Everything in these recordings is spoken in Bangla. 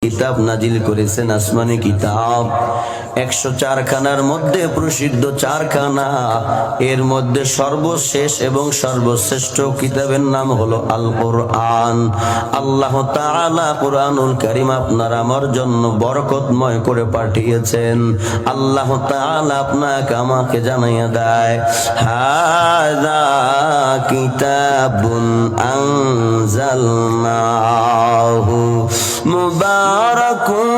কিতাব নাজিল করেছেন, আসমানি কিতাব 104 খানার মধ্যে প্রসিদ্ধ 4 খানা, এর মধ্যে সর্বশেষ এবং সর্বশ্রেষ্ঠ কিতাবের নাম হলো আল কোরআন। আল্লাহ তাআলা কোরআনুল কারীম আপনার আমার জন্য বরকতময় করে পাঠিয়েছেন। আল্লাহ তাআলা আপনাকে আমাকে জানাইয়া দেয়, হাযা কিতাবুন আনজালনাহু মুবারাকুন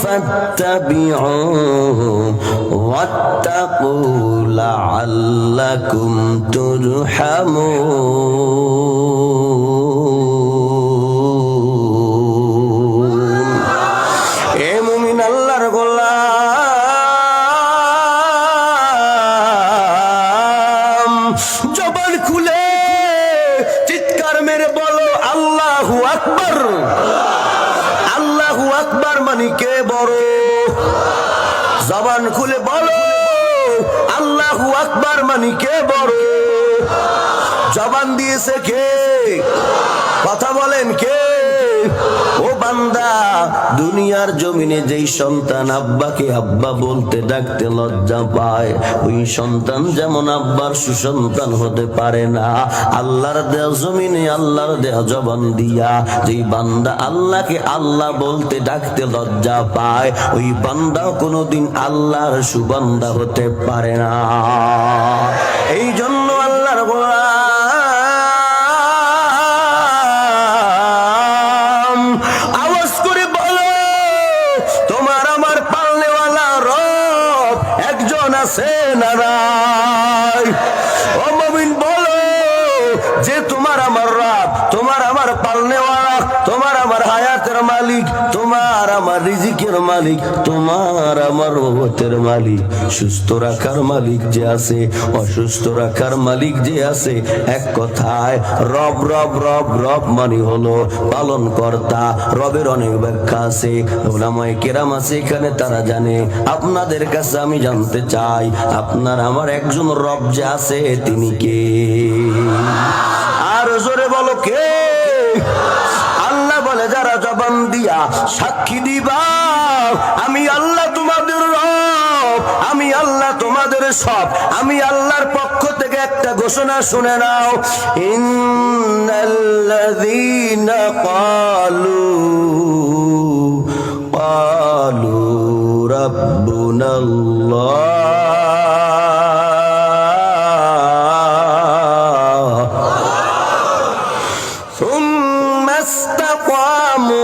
ফাত্তাবিউহু ওয়াত্তাকু লাআল্লাকুম তুরহামুন। এ মুমিন আল্লাহর গোলাম, জবান খুলে চিৎকার মেরে বলো আল্লাহু আকবার। আল্লাহু আকবার মানে কে বড়? জবান খুলে বলো আল্লাহু আকবার মানে কে বড়? জবান দিয়েছে কে? কথা বলেন কে? ও বান্দা, দুনিয়ার জমিনে যেই সন্তান আব্বাকে আব্বা বলতে ডাকতে লজ্জা পায়, ওই সন্তান যেমন আব্বার সুসন্তান হতে পারে না। আল্লাহর দেয়া জমিনে আল্লাহর দেয়া জবান দিয়া যেই বান্দা আল্লাহকে আল্লাহ বলতে ডাকতে লজ্জা পায়, ওই বান্দা কোনোদিন আল্লাহর সুবান্দা হতে পারে না। এই জন্য আল্লাহর আওয়াজ করে বলো, তোমার আমার পালনেওয়ালা রব একজন আছে না নাই? ও মুমিন বলো যে তোমার আমার রব, তোমার আমার পালনেওয়ালা, তোমার আমার হায়াতের মালিক, তোমার আমার রিজিকের মালিক, তোমার আমার মহতের মালিক, সুস্থ রাখার মালিক যে আছে, অসুস্থ রাখার মালিক যে আছে, এক কথায় রব রব রব রব মানে হলো পালন কর্তা। রবের অনেক ব্যাখ্যা আছে, ওলামায়ে কেরাম আছে এখানে, তারা জানে। আপনাদের কাছে আমি জানতে চাই, আপনার আমার একজন রব যে আছে তিনি কে? আর জোরে বলো কে? আল্লাহ বলে, যারা জবান দিয়া সাক্ষী দিবা আমি আল্লাহ তোমাদের রব, আমি আল্লাহ তোমাদের সব, আমি আল্লাহর পক্ষ থেকে একটা ঘোষণা শুনে নাও, ইন্নাল্লাযীনা ক্বালু রাব্বুনাল্লাহ থুম্মা ইসতাকামু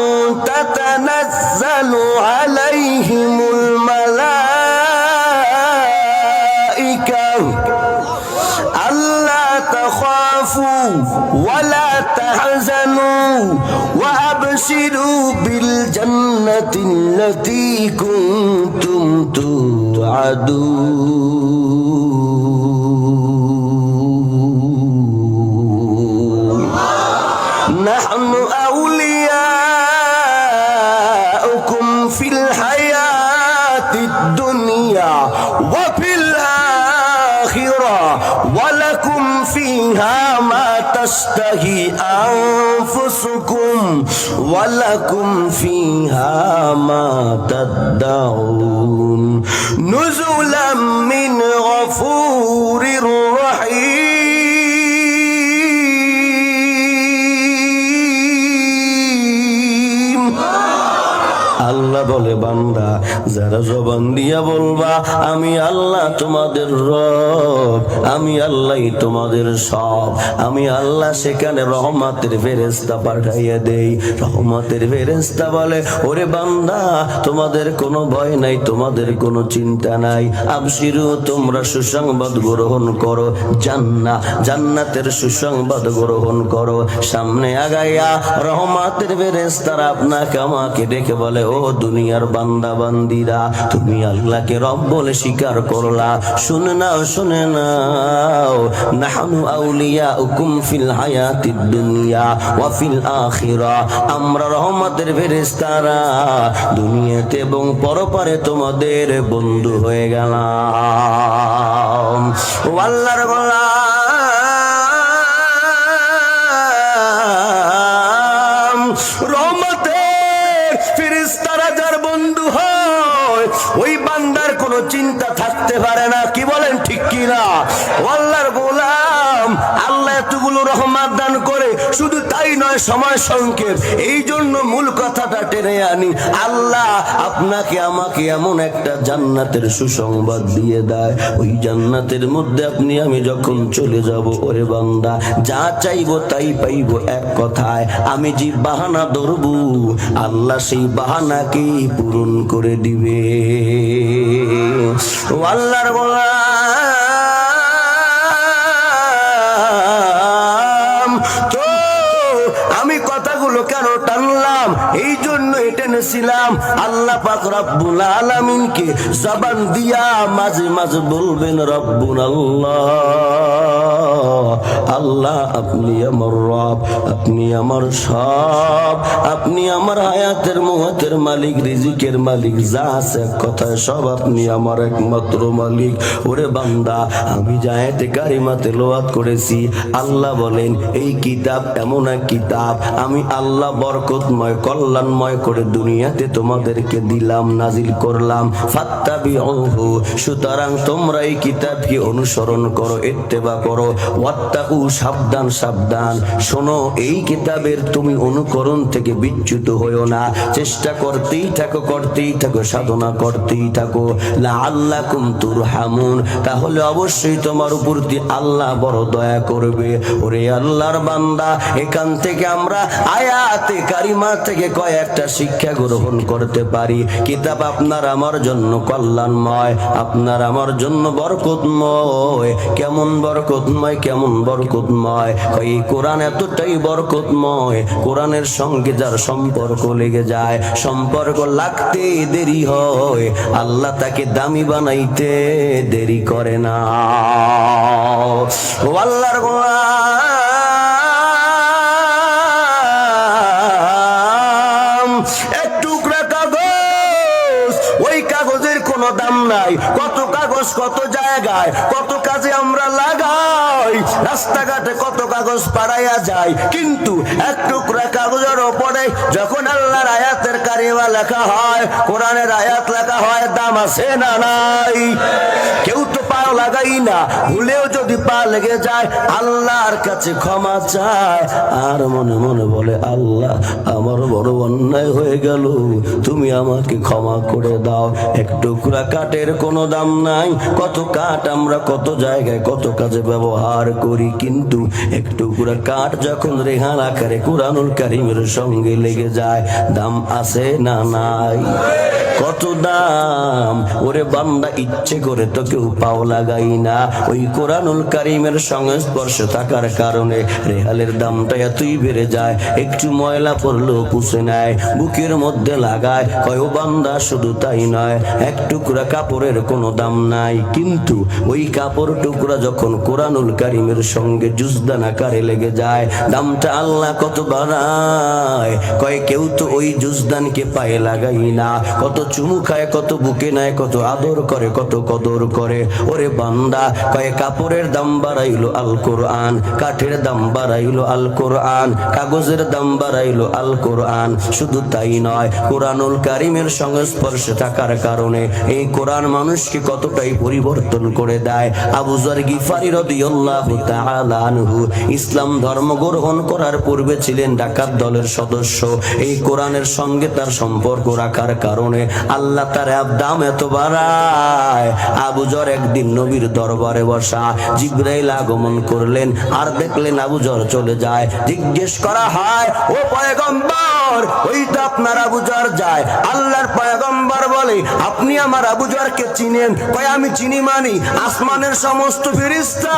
তাতানাজ্জালু আলাইহিমুল মালাইকা আল্লা তাখাফু ওয়ালা তাহজানু ওয়া আবশিরু বিল জান্নাতিল্লাতী কুনতুম তুআদুন। নাহনু আউলিয়াউকুম ফিল হায়াতিদ দুনিয়া ওয়া ফিল আখিরা ওয়া লাকুম ফিহা মা তাশতাহি আনফুসুকুম ওয়া লাকুম ফিহা মা তাদদাউন নুজুলাম মিন গফুরির রহিম। আল্লাহ বলে, বান্দা যারা জবান দিয়া বলবা আমি আল্লাহ তোমাদের রব, আমি আল্লাহ তোমাদের সব, আমি আল্লাহ, সেখানে রহমতের ফেরেশতা পাঠাইয়া দেই। রহমতের ফেরেশতা বলে, ওরে বান্দা তোমাদের কোনো ভয় নাই, তোমাদের কোনো চিন্তা নাই, আবশিরু তোমরা সুসংবাদ গ্রহণ করো, জান্নাতের সুসংবাদ গ্রহণ করো। সামনে আগাইয়া রহমতের ফেরেশতারা আপনাকে আমাকে ডেকে বলে, ও দুনিয়ার বান্দা বান্দিরা, তুমি আল্লাহকে রব বলে স্বীকার করলা, শুনে নাও শুনে নাও, নাহনু আউলিয়াউকুম ফিল হায়াতিদ দুনিয়া ওয়া ফিল আখিরা, আমরা রহমতের ফেরেশতারা দুনিয়াতে এবং পরপারে তোমাদের বন্ধু হয়ে গেলাম। ও আল্লাহর গোলাম, রহমতের ফেরেশতা যারা যার বন্ধু হয় ওই বান্দার কোনো চিন্তা থাকতে পারে না। কি বলেন ঠিক কি না? আল্লাহর গোলাম, আল্লাহ এতগুলো রহমত দান করে, শুধু তাই নয় সময় সংক্ষেপ, এই জন্য মূল কথাটা টেনে আনি। আল্লাহ আপনাকে আমাকে এমন একটা জান্নাতের সুসংবাদ দিয়ে দেয়, ওই জান্নাতের মধ্যে আপনি আমি যখন চলে যাব, ওরে বান্দা যা চাইবো তাই পাইবো। এক কথায় আমি যে বাহানা ধরবো আল্লাহ সেই বাহানাকে পূরণ করে দিবে। ও আল্লাহর গোলাম, তো আমি কথাগুলো কেন টানলাম? এই জন্য টেনেছিলাম আল্লাহ পাক রব্বুল আলামিনকে জবান দিয়া মাঝে মাঝে বলবেন রব্বুন আল্লাহ, আল্লাহ আপনি আমার রব, আপনি আমার সব, আপনি আমার হায়াতের মুহাতের মালিক, রিজিকের মালিক, যা আছে কথায় সব আপনি আমার একমাত্র মালিক। ওরে বান্দা, আমি জায়েতে কারিমা তেলাওয়াত করেছি, আল্লাহ বলেন এই কিতাব এমন এক কিতাব আমি আল্লাহ বরকতময় কল্যাণময় করে দুনিয়াতে তোমাদেরকে দিলাম, নাজিল করলাম। ফাত্তাবিউহু, সুতরাং তোমরা এই কিতাবকে অনুসরণ করো, ইত্তেবা করো। ওয়াত্তাকু, সাবধান সাবধান, শোনো এই কিতাবের তুমি অনুকরণ থেকে বিচ্যুত হইও না, চেষ্টা করতেই থাকো, করতেই থাকো, সাধনা করতেই থাকো। লাআল্লাকুম তুরহামুন, তাহলে অবশ্যই তোমার উপর দিয়ে আল্লাহ বড় দয়া করবে। ওরে আল্লাহর বান্দা, এখান থেকে আমরা আয়াতে কারিমা থেকে কয়েকটা শিক্ষা গ্রহণ করতে পারি। কিতাব আপনার আমার জন্য কল্যাণময়, আপনার আমার জন্য বরকতময়। কেমন বরকতময়, কেমন বরকতময়? এই কোরআন এতটাই বরকতময়, কোরআনের সঙ্গে যার সম্পর্ক লেগে যায়, সম্পর্ক লাগতে দেরি হয়, আল্লাহ তাকে দামি বানাইতে দেরি করে না। ও আল্লাহর গোলাম, এক টুকরা কাগজ, ওই কাগজের কোনো দাম নাই। কত কাগজ কত জায়গায় কত কাজে আমরা লাগাই, রাস্তাঘাটে কত কাগজ পাড়াইয়া যায়, কিন্তু এক টুকরা কাগজের ওপরে যখন আল্লাহর আয়াতের কারিমা লেখা হয়, কোরআনের আয়াত লেখা হয়, দাম আছে না নাই? কেউ তো পাও লাগাই না, ভুলেও যদি পা লেগে যায় আল্লাহর কাছে ক্ষমা চায়, আর মনে মনে বলে আল্লাহ আমার বড় অন্যায় হয়ে গেল, তুমি আমাকে ক্ষমা করে দাও। এক টুকরা কাঠের কোনো দাম নাই। কত কাঠ আমরা কত জায়গায় কত কাজে ব্যবহার করি, কিন্তু এক টুকরা কাঠ যখন রেহান আকারে কুরআনুল কারীমের সঙ্গে লেগে যায়, দাম আছে না নাই? কত দাম! ওরে বান্দা, ইচ্ছে করে তো কেউ পাও লাগাই না, ওই কোরআনুল কারীমের সংস্পর্শে থাকার কারণে রেহালের দামটা এতই বেড়ে যায়, একটু ময়লা পড়লেও পুষে নেয়, বুকের মধ্যে লাগায়। কয় ও বান্দা, শুধু তাই নয়, এক টুকরা কাপড়ের কোনো দাম নাই, কিন্তু ওই কাপড় টুকরা যখন কোরআনুল কারীমের সঙ্গে জুজদান আকারে লেগে যায়, দামটা আল্লাহ কত বাড়ায়। কয় কেউ তো ওই জুজদানকে পায়ে লাগাই না, কত চুমু খায়, কত বুকে নেয়, কত আদর করে, কত কদর করে। ওরে বান্দা, কয় কাপড়ের দাম বাড়াইলো আল কোরআন, কাঠের দাম বাড়াইলো আল কোরআন, কাগজের দাম বাড়াইলো আল কোরআন। শুধু তাই নয়, কোরআনুল কারীমের সংস্পর্শে থাকার কারণে এই কোরআন মানুষকে কতটাই পরিবর্তন করে দেয়। আবু যর গিফারী রাদিয়াল্লাহু তাআলা আনহু ইসলাম ধর্ম গ্রহণ করার পূর্বে ছিলেন ডাকাত দলের সদস্য। এই কোরআনের সঙ্গে তার সম্পর্ক রাখার কারণে আল্লাহ তার দাম এত বাড়ায়। আবু যর একদিন নবীর দরবারে বসা, জিবরাইল আগমন করলেন, আর দেখলেন আবু যর চলে যায়। জিজ্ঞেস করা হয়, ও পয়গম্বর, ওই তো আপনার আবু যর যায়। আল্লাহর পয়গম্বর বলে, আপনি আমার আবু যরকে চিনেন? কয় আমি চিনি, মানি আসমানের সমস্ত ফেরেশতা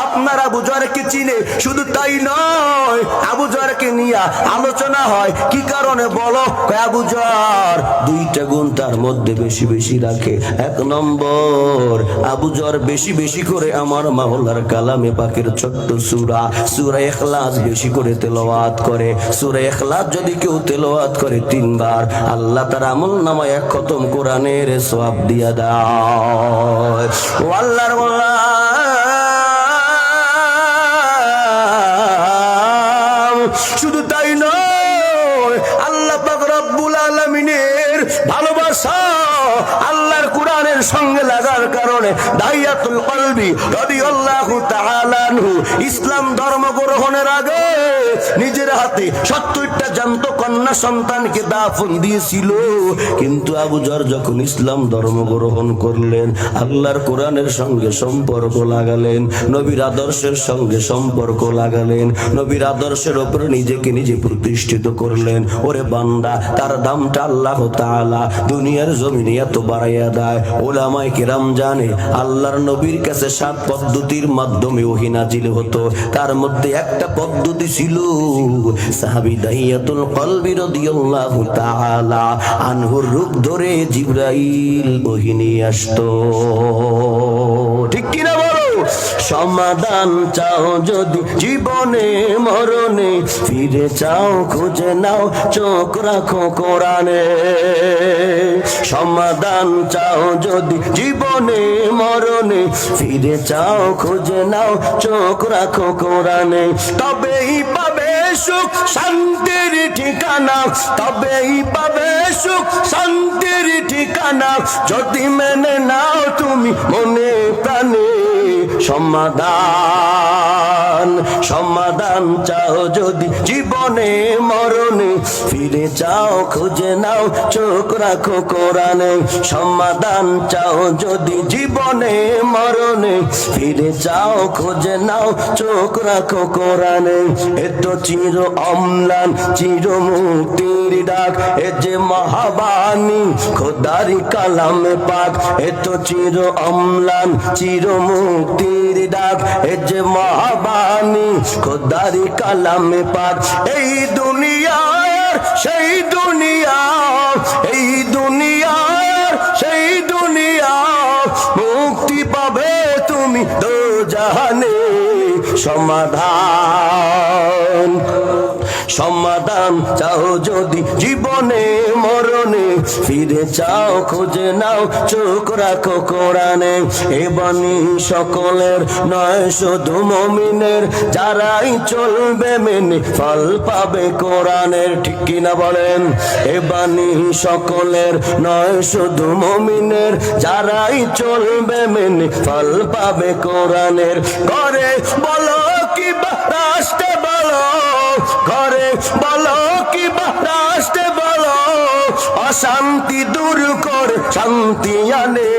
আপনার আবু যরকে চিনে। শুধু তাই নয়, আবু যরকে নিয়ে আলোচনা হয়, কি কারণে বলো? কয় আবু যর দুইটা গুণ তার মধ্যে বেশি বেশি রাখে। এক নম্বর, আবু যর বেশি বেশি করে আমার মাওলার কালামে পাকের ছোট্ট সূরা সূরা ইখলাস বেশি করে তেলাওয়াত করে। সূরা ইখলাস যদি কেউ তেলাওয়াত করে 3 বার, আল্লাহ তার আমলনামায় এক খতম কোরআনের সওয়াব দিয়া দেয়। ও আল্লাহর গোলাম, শুধু তাই নয়, আল্লাহ পাক রব্বুল আলামিনের ভালোবাসা আল্লাহর কোরআনের সঙ্গে লাগার কারণে দাইয়াতুল কলবি রাদিয়াল্লাহু তাআলা আনহু ইসলাম ধর্ম গ্রহণের আগে নিজের হাতে 70টা জ্যান্ত কন্যা সন্তানকে দাফন দিয়েছিল। কিন্তু আবু যর যখন ইসলাম ধর্ম গ্রহণ করলেন, আল্লাহর কোরআনের সঙ্গে সম্পর্ক লাগালেন, নবীর আদর্শের সঙ্গে সম্পর্ক লাগালেন, নবীর আদর্শের উপর নিজেকে নিজে প্রতিষ্ঠিত করলেন। ওরে বান্দা, তার দামটা আল্লাহ তাআলা দুনিয়ার জমিনে এত বাড়াইয়া দেয়। ওলামায়ে কেরাম জানে আল্লাহর নবীর কাছে 7 পদ্ধতির মাধ্যমে ওহী নাজিল হতো। তার মধ্যে একটা পদ্ধতি ছিল সাহাবী দাইয়াতুল কলবি রাদিয়াল্লাহু তাআলা আনহুর রূপ ধরে জিবরাইল ওহী নিয়ে আসতো। ঠিক কিনা বলো? সমাধান চাও যদি জীবনে মরণে, ফিরে চাও খুঁজে নাও চোখ রাখো কোরআনে। সমাধান চাও যদি জীবনে মরণে, ফিরে চাও খুঁজে নাও চোখ রাখো কোরআনে। তবেই পাবে সুখ শান্তির ঠিকানা, তবেই পাবে সুখ শান্তির ঠিকানা, যদি মেনে নাও তুমি মনে প্রাণে। সমাধান সমাধান চাও যদি জীবনে মরণে, ফিরে চাও খুঁজে নাও চোখ রাখো কোরআনে। সমাধান চাও যদি জীবনে মরণে, ফিরে চাও খুঁজে নাও চোখ রাখো কোরআনে। এত চির অম্লান চির মুক্তির ডাক, এ যে মহাবাণী খোদারি কালামে পাক। এত চির অম্লান চির মুক্তির ডাক, এ যে মহাবাণী খোদারি কালামে পাক। এই দুনিয়ার সেই দুনিয়া, এই দুনিয়ার সেই দুনিয়া, মুক্তি পাবে তুমি দোজাহানে। সমাধান সমাধান চাও যদি জীবনে মরণে, ফিরে চাও খুঁজে নাও চোখ রাখো কোরআনে। এ বাণী সকলের নয় শুধু মুমিনের, যারাই চলবে মেনে ফল পাবে কোরআনের। ঠিক কিনা বলেন? এ বাণী সকলের নয় শুধু মুমিনের, যারাই চলবে মেনে ফল পাবে কোরআনের। ঘরে বলো কি রাষ্ট্রে বলো, ঘরে বলো কি রাষ্ট্রে বলো, অশান্তি দূর করে শান্তি আনে।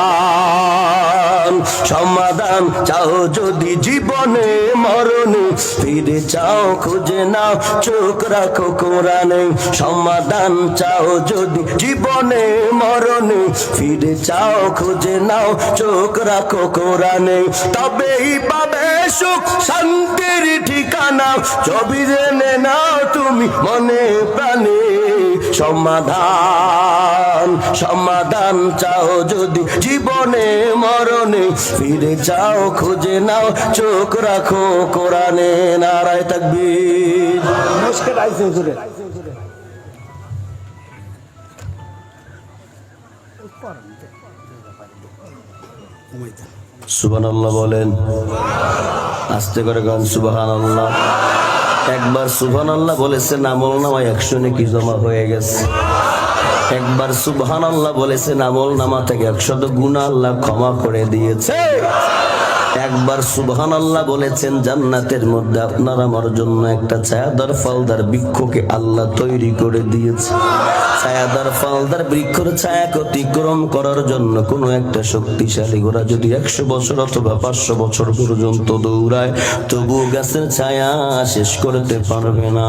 সমাধান সমাধান চাও যদি জীবনে মরণে, ফিরে চাও খুঁজে নাও চোখ রাখো কোরআনে। সমাধান চাও যদি জীবনে মরণে, ফিরে চাও খুঁজে নাও চোখ রাখো কোরআনে। তবেই পাবে সুখ শান্তির ঠিকানা, ছবি জেনে নাও তুমি মনে প্রাণে। সমাধান সমাধান চাও যদি জীবনে মরণে, ফিরে চাও খুঁজে নাও চোখ রাখো কোরআনে। নারায়ে তাকবীর। সুবহানাল্লাহ বলেন, আস্তে করে গান সুবহানাল্লাহ। একবার সুবহানাল্লাহ বলেছেন আমল নামায় 100 নেকি জমা হয়ে গেছে। একবার সুবহানাল্লাহ বলেছেন আমল নামা থেকে 100 গুনাহ আল্লাহ ক্ষমা করে দিয়েছে। একবার সুবহানাল্লাহ বলেছেন জান্নাতের মধ্যে আপনার আমার জন্য একটা ছায়াদার ফলদার বৃক্ষকে আল্লাহ তৈরি করে দিয়েছে। ছায়াদার ফলদার বৃক্ষের ছায়াকে অতিক্রম করার জন্য কোনো একটা শক্তিশালী ঘোড়া যদি 100 বছর অথবা 500 বছর পর্যন্ত দৌড়ায়, তবু গাছের ছায়া শেষ করতে পারবে না।